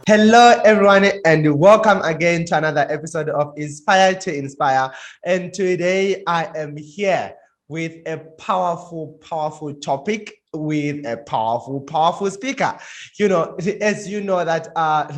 Hello, everyone, and welcome again to another episode of Inspire to Inspire. And today I am here with a powerful topic with a powerful speaker. As you know that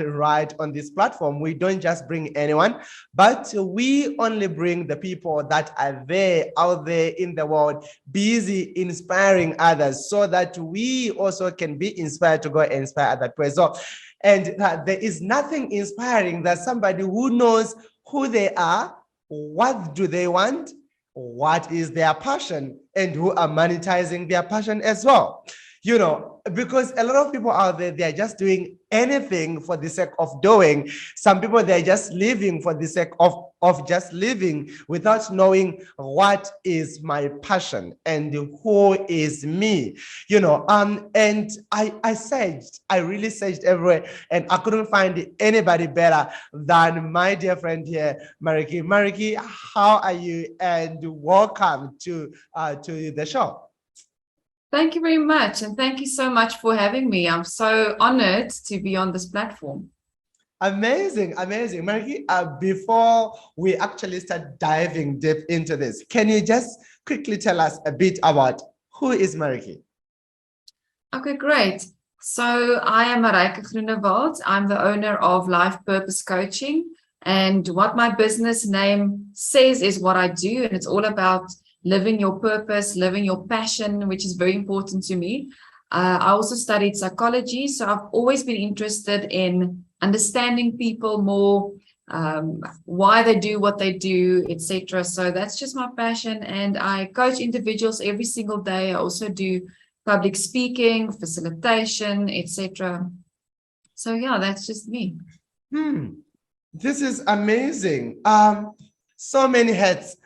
right on this platform, we don't just bring anyone, but we only bring the people that are there out there in the world, busy inspiring others, so that we also can be inspired to go and inspire other people. And there is nothing inspiring that somebody who knows who they are, what do they want, what is their passion, and who are monetizing their passion as well. Because a lot of people out there, they're just doing anything for the sake of doing. Some people, they're just living for the sake of just living without knowing what is my passion and who is me. And I really searched everywhere, and I couldn't find anybody better than my dear friend here, Maryke. Maryke, how are you? And welcome to the show. Thank you very much. And thank you so much for having me. I'm so honored to be on this platform. Amazing. Maryke, before we actually start diving deep into this, can you just quickly tell us a bit about who is Maryke? Okay, great. So I am Maryke Groenewald. I'm the owner of Life Purpose Coaching. And what my business name says is what I do. And it's all about living your purpose, living your passion, which is very important to me. I also studied psychology, so I've always been interested in understanding people more, why they do what they do, etc. So that's just my passion, and I coach individuals every single day. I also do public speaking, facilitation, etc. So yeah, that's just me. This is amazing. So many hats.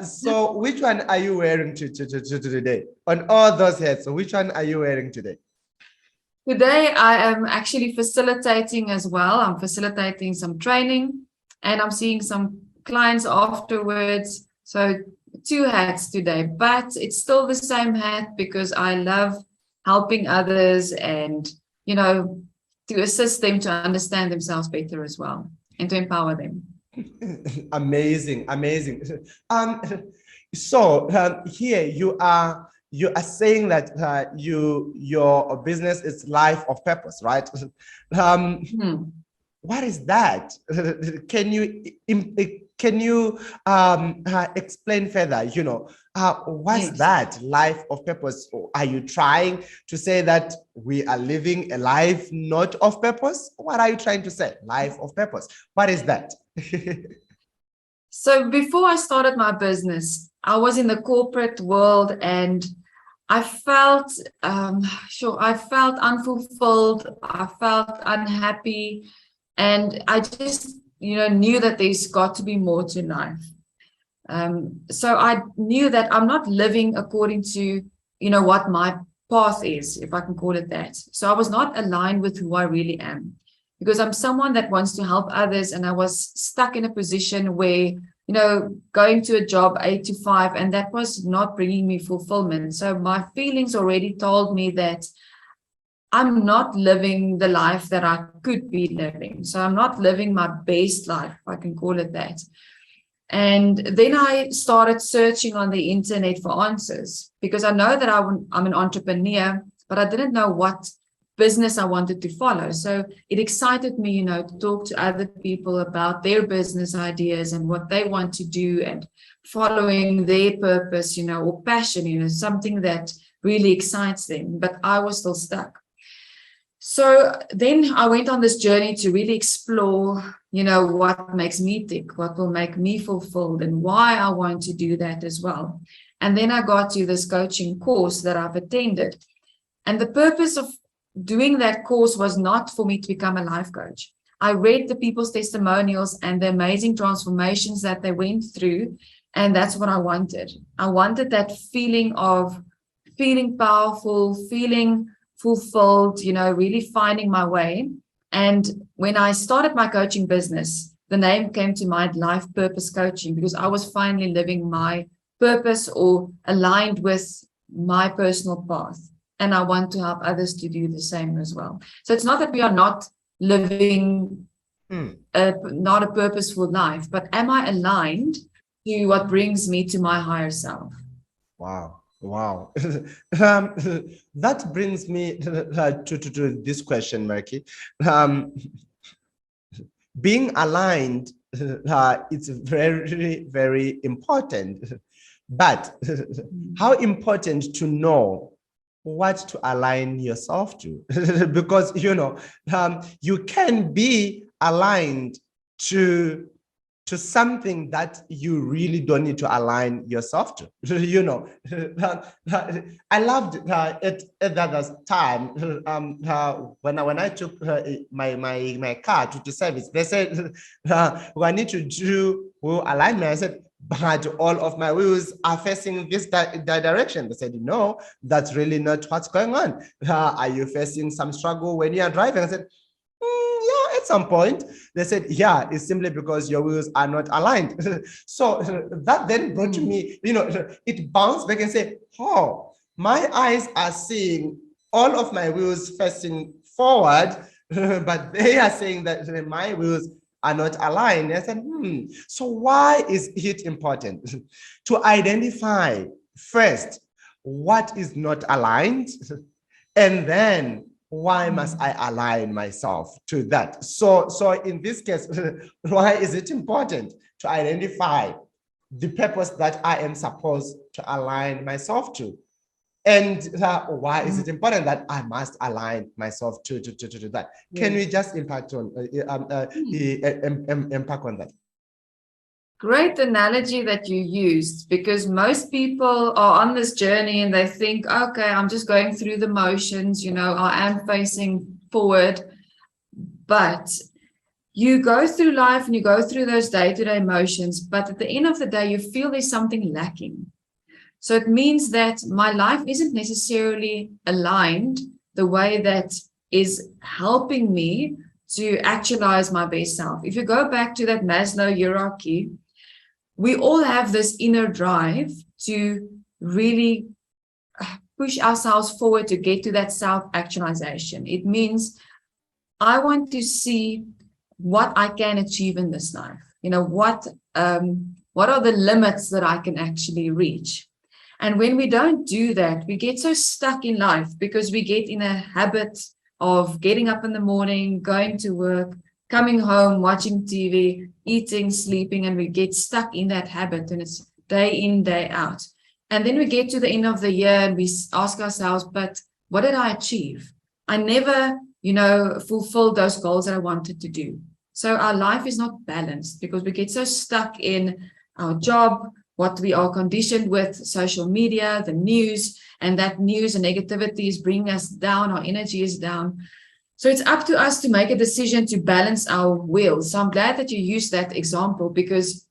So which one are you wearing to today? On all those hats, so which one are you wearing today? Today I am actually facilitating as well. I'm facilitating some training, and I'm seeing some clients afterwards. So 2 hats today, but it's still the same hat because I love helping others and to assist them to understand themselves better as well and to empower them. Amazing. So here you are saying that your business is life of purpose, right? What is that? Can you explain further? What's Yes. that life of purpose? Are you trying to say that we are living a life not of purpose? What are you trying to say? Life of purpose. What is that? So before I started my business, I was in the corporate world, and I felt I felt unfulfilled. I felt unhappy, and I just knew that there's got to be more to life. So I knew that I'm not living according to what my path is, if I can call it that. So I was not aligned with who I really am, because I'm someone that wants to help others, and I was stuck in a position where going to a job 8 to 5, and that was not bringing me fulfillment. So my feelings already told me that I'm not living the life that I could be living. So I'm not living my best life, if I can call it that. And then I started searching on the internet for answers, because I know that I'm an entrepreneur, but I didn't know what business I wanted to follow. So it excited me, to talk to other people about their business ideas and what they want to do, and following their purpose, or passion, something that really excites them. But I was still stuck. So then I went on this journey to really explore, what makes me tick, what will make me fulfilled, and why I want to do that as well. And then I got to this coaching course that I've attended. And the purpose of doing that course was not for me to become a life coach. I read the people's testimonials and the amazing transformations that they went through, and that's what I wanted. I wanted that feeling of feeling powerful, feeling fulfilled, really finding my way. And when I started my coaching business, the name came to mind, Life Purpose Coaching, because I was finally living my purpose, or aligned with my personal path. and I want to help others to do the same as well. So it's not that we are not living not a purposeful life, but am I aligned to what brings me to my higher self? Wow. Wow. That brings me to this question, Maryke. Being aligned, it's very, very important. But how important to know what to align yourself to? Because, you can be aligned to something that you really don't need to align yourself to. I loved it at that time when I took my car to the service. They said, I need to do wheel alignment. I said, but all of my wheels are facing this direction. They said, no, that's really not what's going on. Are you facing some struggle when you are driving? I said, yeah, at some point. They said, yeah, it's simply because your wheels are not aligned. So that then brought to me, it bounced back and said, oh, my eyes are seeing all of my wheels facing forward, but they are saying that my wheels are not aligned. I said, so why is it important to identify first what is not aligned, and then why must I align myself to that? So in this case, why is it important to identify the purpose that I am supposed to align myself to? And why is it important that I must align myself to that? Can we just impact on impact on that? Great analogy that you used, because most people are on this journey and they think, okay, I'm just going through the motions, I am facing forward. But you go through life and you go through those day-to-day motions, but at the end of the day, you feel there's something lacking. So it means that my life isn't necessarily aligned the way that is helping me to actualize my best self. If you go back to that Maslow hierarchy, we all have this inner drive to really push ourselves forward to get to that self-actualization. It means I want to see what I can achieve in this life. What are the limits that I can actually reach? And when we don't do that, we get so stuck in life because we get in a habit of getting up in the morning, going to work, coming home, watching TV, eating, sleeping, and we get stuck in that habit, and it's day in, day out. And then we get to the end of the year and we ask ourselves, but what did I achieve? I never, fulfilled those goals that I wanted to do. So our life is not balanced because we get so stuck in our job, what we are conditioned with, social media, the news, and that news and negativity is bringing us down, our energy is down. So it's up to us to make a decision to balance our wheels. So I'm glad that you used that example, because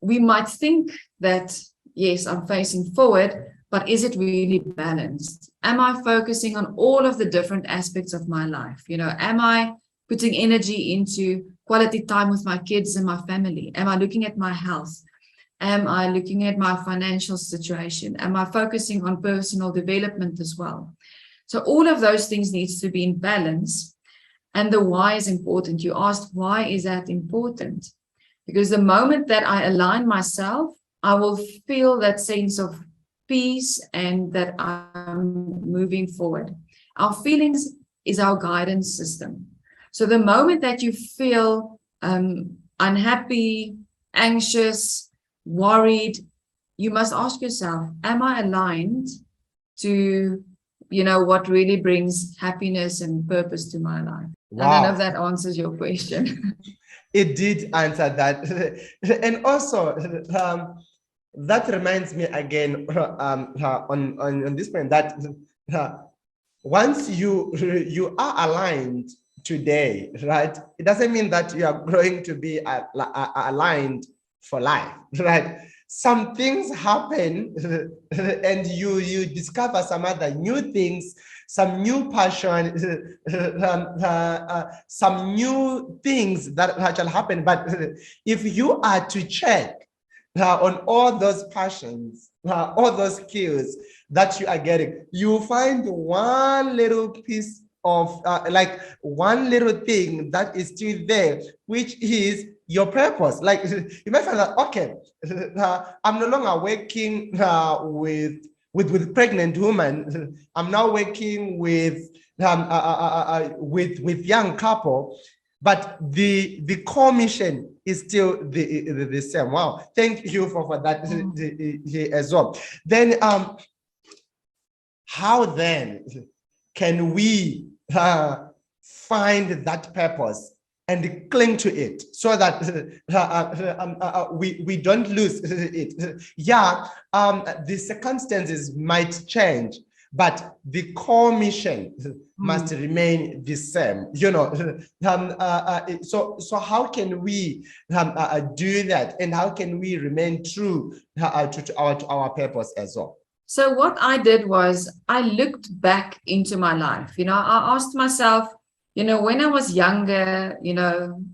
we might think that, yes, I'm facing forward, but is it really balanced? Am I focusing on all of the different aspects of my life? Am I putting energy into quality time with my kids and my family? Am I looking at my health? Am I looking at my financial situation? Am I focusing on personal development as well? So all of those things needs to be in balance. And the why is important. You asked, why is that important? Because the moment that I align myself, I will feel that sense of peace and that I'm moving forward. Our feelings is our guidance system. So the moment that you feel unhappy, anxious, worried, you must ask yourself, am I aligned to what really brings happiness and purpose to my life? Wow. I don't know if that answers your question. It did answer that. And also, that reminds me again on this point that once you are aligned today, right? It doesn't mean that you are going to be aligned for life, right? Some things happen and you discover some other new things, some new passion, some new things that shall happen. But if you are to check on all those passions, all those skills, that you are getting, you find one little piece of like one little thing that is still there, which is your purpose. Like you might find that, okay, I'm no longer working with pregnant women. I'm now working with young couple, but the core mission is still the same. Wow, thank you for that as well. Then how then can we find that purpose and cling to it so that we don't lose it? Yeah, the circumstances might change, but the core mission must remain the same. You know, so how can we do that, and how can we remain true to our purpose as well? So what I did was I looked back into my life. I asked myself, when I was younger,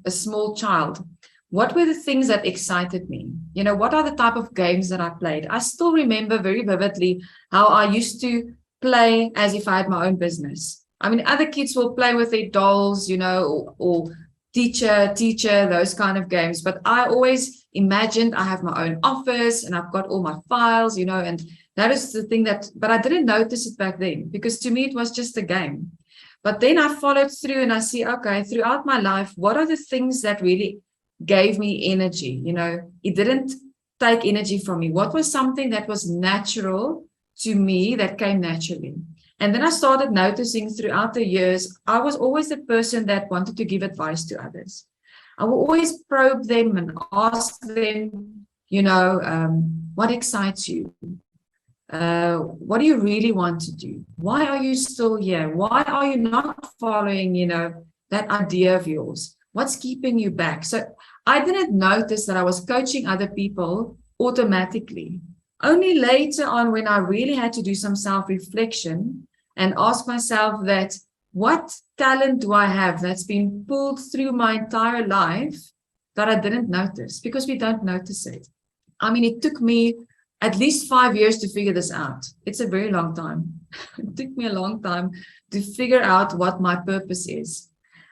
a small child, what were the things that excited me? What are the type of games that I played? I still remember very vividly how I used to play as if I had my own business. I mean, other kids will play with their dolls, or teacher, those kind of games. But I always imagined I have my own office and I've got all my files, and that is the thing but I didn't notice it back then, because to me it was just a game. But then I followed through and I see, okay, throughout my life, what are the things that really gave me energy? It didn't take energy from me. What was something that was natural to me, that came naturally? And then I started noticing throughout the years, I was always the person that wanted to give advice to others. I will always probe them and ask them, what excites you? What do you really want to do? Why are you still here? Why are you not following, that idea of yours? What's keeping you back? So I didn't notice that I was coaching other people automatically. Only later on, when I really had to do some self-reflection and ask myself that, what talent do I have that's been pulled through my entire life that I didn't notice? Because we don't notice it. I mean, it took me at least 5 years to figure this out. It's a very long time. It took me a long time to figure out what my purpose is.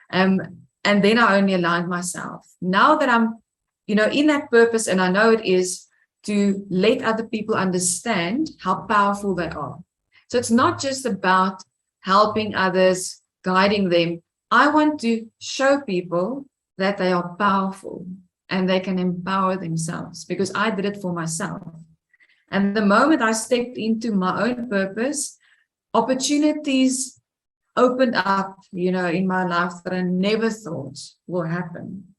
And then I only aligned myself. Now that I'm, in that purpose, and I know it is to let other people understand how powerful they are. So it's not just about helping others, guiding them. I want to show people that they are powerful and they can empower themselves, because I did it for myself. And the moment I stepped into my own purpose, opportunities opened up, in my life that I never thought will happen.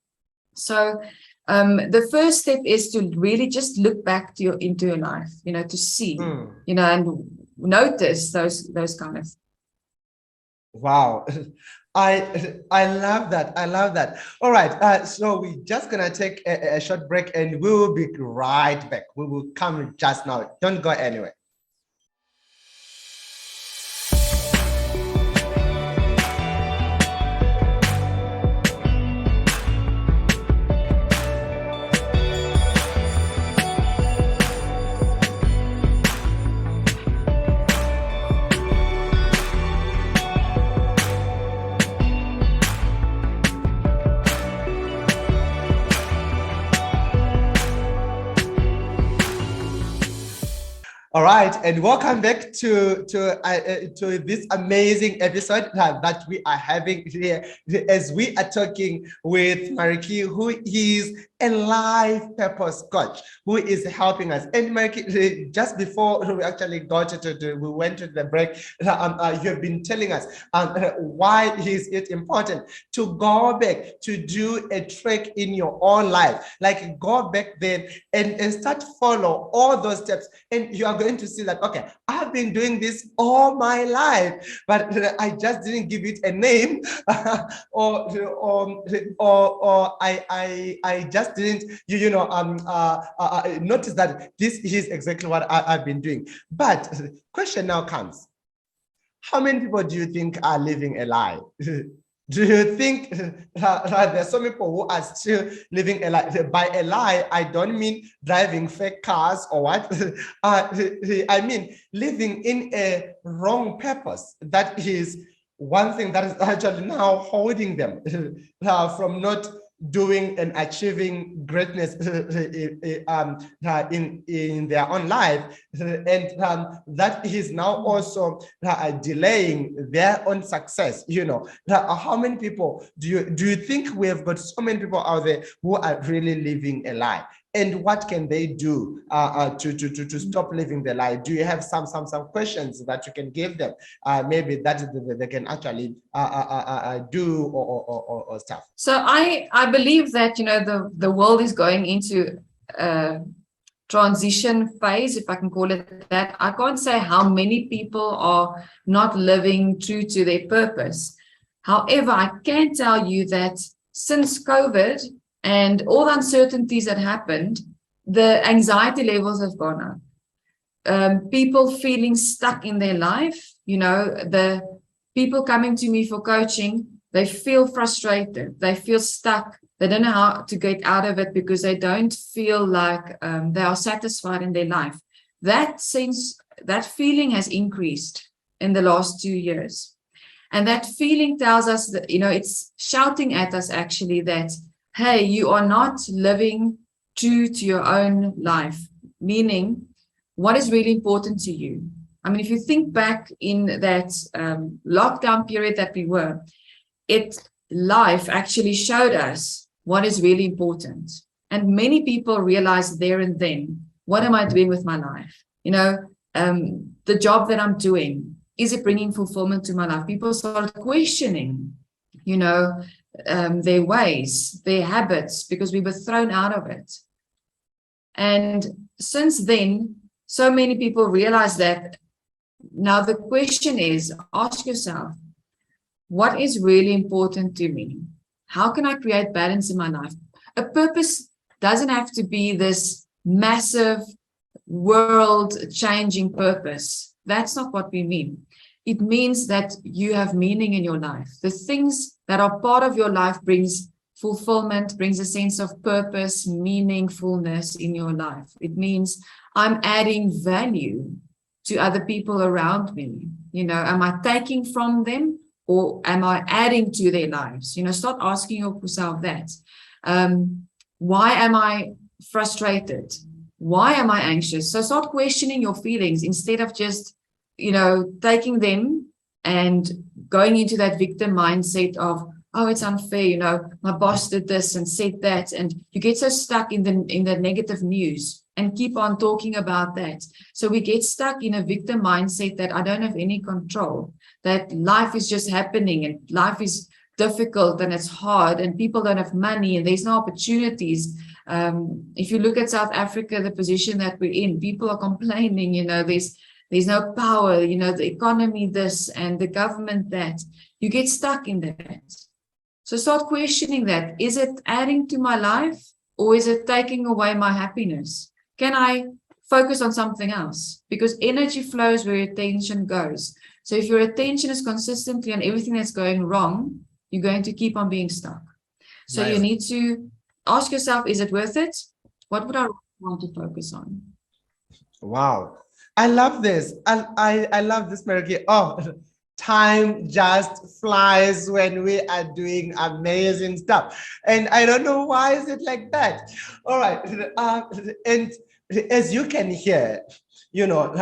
So the first step is to really just look back into your life, to see, and notice those kind of. Wow. I love that. I love that. All right. So we're just going to take a short break and we will be right back. We will come just now. Don't go anywhere. All right, and welcome back to this amazing episode that we are having here, as we are talking with Maryke, who is a life purpose coach, who is helping us. And Maryke, just before we actually got we went to the break, you have been telling us why is it important to go back to do a track in your own life, like go back then and start follow all those steps, and you are going to see that, okay, I've been doing this all my life, but I just didn't give it a name, or I just didn't notice that this is exactly what I've been doing. But question now comes, how many people do you think are living a lie? Do you think there's some people who are still living a lie? By a lie, I don't mean driving fake cars or what. I mean living in a wrong purpose. That is one thing that is actually now holding them from not doing and achieving greatness in their own life, and that is now also delaying their own success. You know, how many people do you think we have got so many people out there who are really living a lie? And what can they do to stop living the lie? Do you have some questions that you can give them? Maybe that they can actually do or stuff. So I believe that, you know, the world is going into a transition phase, if I can call it that. I can't say how many people are not living true to their purpose. However, I can tell you that since COVID and all the uncertainties that happened, the anxiety levels have gone up. People feeling stuck in their life, you know, the people coming to me for coaching, they feel frustrated, they feel stuck, they don't know how to get out of it because they don't feel like they are satisfied in their life. That sense, that feeling has increased in the last 2 years. And that feeling tells us that, you know, it's shouting at us actually that, hey, you are not living true to your own life, meaning what is really important to you. I mean, if you think back in that lockdown period that we were, life actually showed us what is really important. And many people realized there and then, what am I doing with my life? You know, the job that I'm doing, is it bringing fulfillment to my life? People started questioning, you know, their ways, their habits, because we were thrown out of it. And since then, so many people realize that. Now the question is, ask yourself, what is really important to me? How can I create balance in my life? A purpose doesn't have to be this massive world-changing purpose. That's not what we mean. It means that you have meaning in your life. The things that are part of your life brings fulfillment, brings a sense of purpose, meaningfulness in your life. It means I'm adding value to other people around me. You know, am I taking from them or am I adding to their lives? You know, start asking yourself that. Why am I frustrated? Why am I anxious? So start questioning your feelings instead of just, you know, taking them and going into that victim mindset of, oh, it's unfair, you know, my boss did this and said that, and you get so stuck in the negative news and keep on talking about that. So we get stuck in a victim mindset that I don't have any control, that life is just happening and life is difficult and it's hard and people don't have money and there's no opportunities. If you look at South Africa, the position that we're in, people are complaining, you know, there's no power, you know, the economy this and the government that. You get stuck in that. So start questioning that. Is it adding to my life or is it taking away my happiness? Can I focus on something else? Because energy flows where your attention goes. So if your attention is consistently on everything that's going wrong, you're going to keep on being stuck. So you need to ask yourself, is it worth it? What would I want to focus on? Wow. I love this. I love this, Maryke. Oh, time just flies when we are doing amazing stuff. And I don't know why is it like that. All right. And as you can hear, you know,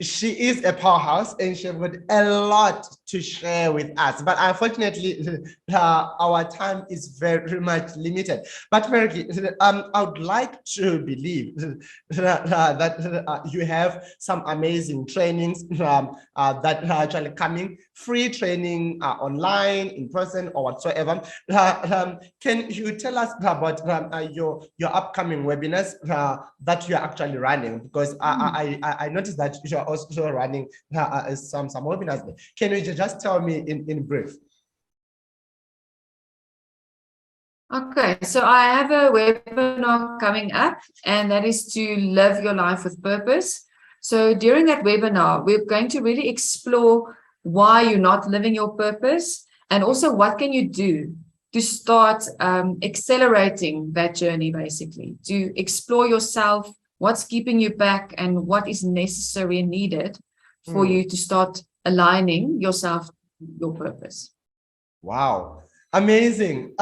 she is a powerhouse and she got a lot to share with us, but unfortunately our time is very much limited. But Maryke, I would like to believe that you have some amazing trainings that are actually coming, free training online, in person, or whatsoever. Can you tell us about your upcoming webinars that you are actually running? Because I noticed that you are also running some webinars. Can you just tell me in brief? Okay, so I have a webinar coming up, and that is to live your life with purpose. So during that webinar, we're going to really explore why you're not living your purpose And also, what can you do to start accelerating that journey, basically, to explore yourself, what's keeping you back, and what is necessary and needed for you to start aligning yourself to your purpose. Wow, amazing.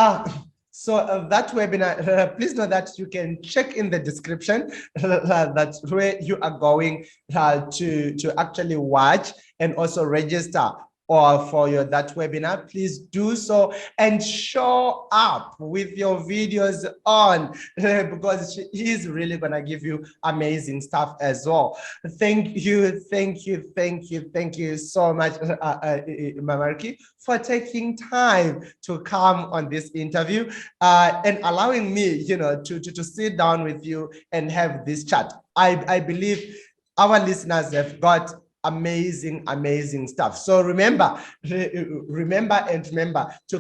So that webinar, please know that you can check in the description. That's where you are going to actually watch and also register or for that webinar. Please do so and show up with your videos on because she is really gonna give you amazing stuff as well. Thank you so much, Maryke, for taking time to come on this interview and allowing me, to sit down with you and have this chat. I believe our listeners have got amazing stuff. So remember to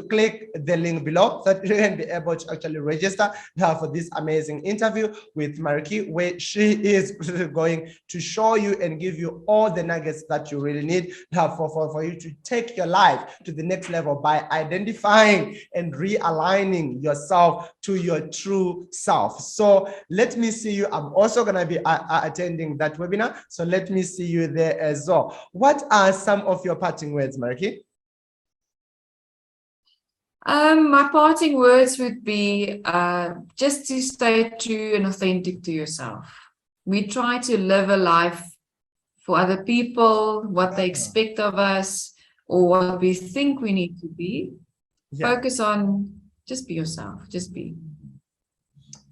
click the link below so that you can be able to actually register for this amazing interview with Maryke, where she is going to show you and give you all the nuggets that you really need for you to take your life to the next level by identifying and realigning yourself to your true self. So let me see you. I'm also going to be attending that webinar, so let me see you there as well. What are some of your parting words, Maryke? My parting words would be just to stay true and authentic to yourself. We try to live a life for other people, what they expect of us, or what we think we need to be. Focus on just be yourself. Just be.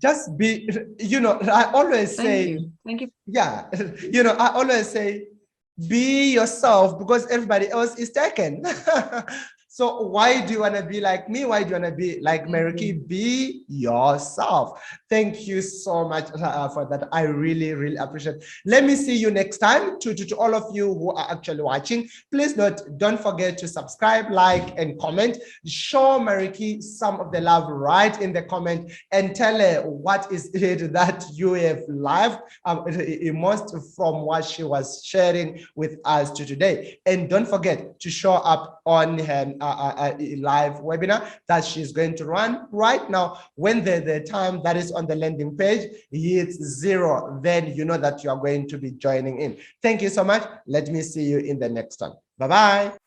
I always say, thank you. Yeah, I always say, be yourself because everybody else is taken. So why do you want to be like me? Why do you want to be like Maryke? Be yourself. Thank you so much for that. I really appreciate it. Let me see you next time. To all of you who are actually watching, please don't forget to subscribe, like, and comment. Show Maryke some of the love right in the comment and tell her what is it that you have loved most from what she was sharing with us today. And don't forget to show up on her live webinar that she's going to run right now. When the time that is on the landing page hits 0, then you know that you are going to be joining in. Thank you so much. Let me see you in the next one. Bye-bye.